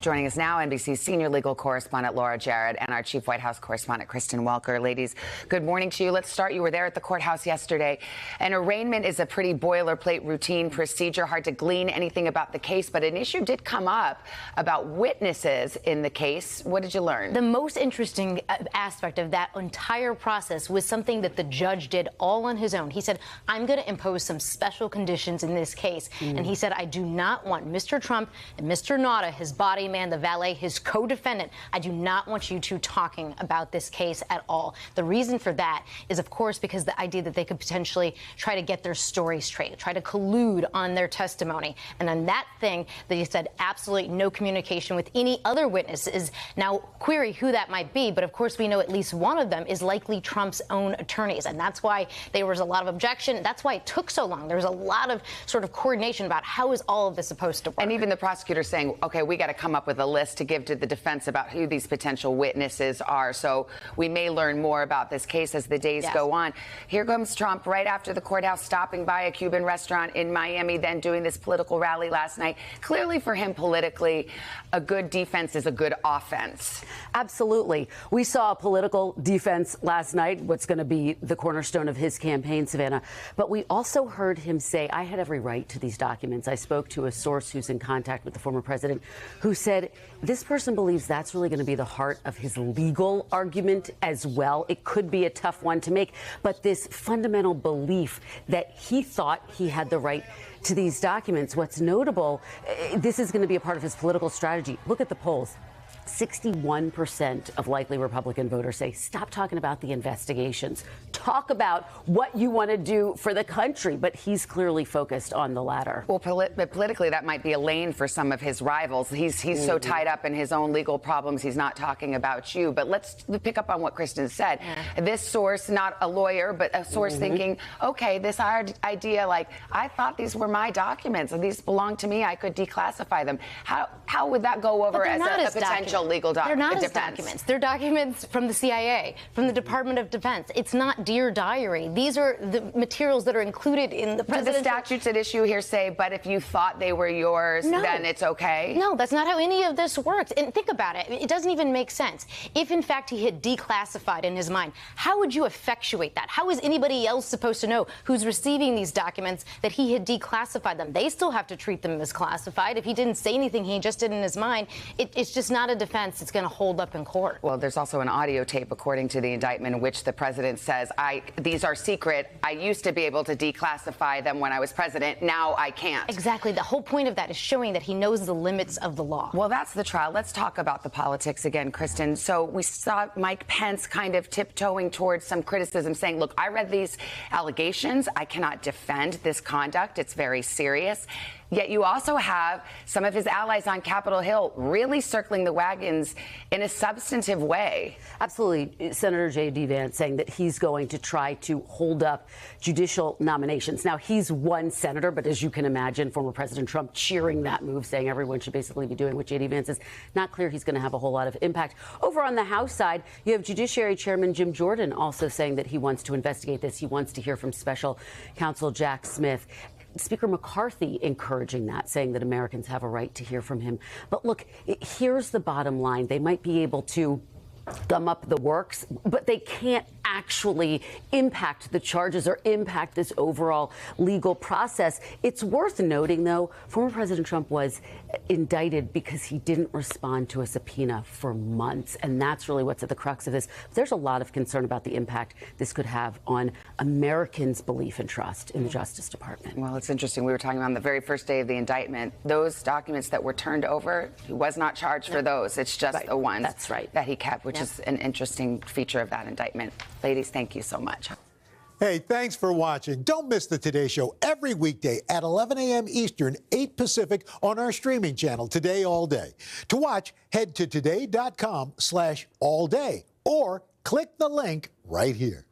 Joining us now, NBC's senior legal correspondent Laura Jarrett and our chief White House correspondent Kristen Welker. Ladies, good morning to you. Let's start. You were there at the courthouse yesterday. An arraignment is a pretty boilerplate routine procedure. Hard to glean anything about the case, but an issue did come up about witnesses in the case. What did you learn? The most interesting aspect of that entire process was something that the judge did all on his own. He said, I'm going to impose some special conditions in this case. And he said, I do not want Mr. Trump and Mr. Nauta, his body man, the valet, his co-defendant, I do not want you two talking about this case at all. The reason for that is, of course, because the idea that they could potentially try to get their story straight, try to collude on their testimony. And on that thing, they said absolutely no communication with any other witnesses. Now, query who that might be, but of course we know at least one of them is likely Trump's own attorneys. And that's why there was a lot of objection. That's why it took so long. There was a lot of sort of coordination about how is all of this supposed to work. And even the prosecutor saying, okay, we got to come up with a list to give to the defense about who these potential witnesses are. So we may learn more about this case as the days go on. Here comes Trump right after the courthouse, stopping by a Cuban restaurant in Miami, then doing this political rally last night. Clearly for him politically, a good defense is a good offense. Absolutely. We saw a political defense last night, what's going to be the cornerstone of his campaign, Savannah. But we also heard him say, I had every right to these documents. I spoke to a source who's in contact with the former president who said this person believes that's really going to be the heart of his legal argument as well. It could be a tough one to make, but this fundamental belief that he thought he had the right to these documents. What's notable, this is going to be a part of his political strategy. Look at the polls. 61% of likely Republican voters say, stop talking about the investigations. Talk about what you want to do for the country. But he's clearly focused on the latter. Well, but politically, that might be a lane for some of his rivals. He's so tied up in his own legal problems, he's not talking about you. But let's pick up on what Kristen said. This source, not a lawyer, but a source thinking, okay, this idea, like, I thought these were my documents and these belong to me. I could declassify them. How would that go over as a potential legal document? They're not his documents. They're documents from the CIA, from the Department of Defense. It's not Dear Diary. These are the materials that are included in the president's... Do the statutes at issue here say, but if you thought they were yours, then it's okay? No, that's not how any of this works. And think about it. It doesn't even make sense. If, in fact, he had declassified in his mind, how would you effectuate that? How is anybody else supposed to know who's receiving these documents that he had declassified them? They still have to treat them as classified. If he didn't say anything, he just did in his mind, it's just not a defense it's going to hold up in court. Well, there's also an audio tape, according to the indictment, in which the president says, these are secret. I used to be able to declassify them when I was president. Now I can't. Exactly. The whole point of that is showing that he knows the limits of the law. Well, that's the trial. Let's talk about the politics again, Kristen. So we saw Mike Pence kind of tiptoeing towards some criticism, saying, look, I read these allegations. I cannot defend this conduct. It's very serious. Yet you also have some of his allies on Capitol Hill really circling the wagons in a substantive way. Absolutely. Senator J.D. Vance saying that he's going to try to hold up judicial nominations. Now, he's one senator, but as you can imagine, former President Trump cheering that move, saying everyone should basically be doing what J.D. Vance is. Not clear he's going to have a whole lot of impact. Over on the House side, you have Judiciary Chairman Jim Jordan also saying that he wants to investigate this. He wants to hear from Special Counsel Jack Smith. Speaker McCarthy encouraging that, saying that Americans have a right to hear from him. But look, here's the bottom line. They might be able to gum up the works, but they can't actually impact the charges or impact this overall legal process. It's worth noting, though, former President Trump was indicted because he didn't respond to a subpoena for months. And that's really what's at the crux of this. There's a lot of concern about the impact this could have on Americans' belief and trust in the Justice Department. Well, it's interesting. We were talking about on the very first day of the indictment, those documents that were turned over, he was not charged for those. It's just the ones that he kept, which is an interesting feature of that indictment. Ladies, thank you so much. Hey, thanks for watching. Don't miss the Today Show every weekday at 11 a.m. Eastern, 8 Pacific on our streaming channel, Today All Day. To watch, head to today.com/allday or click the link right here.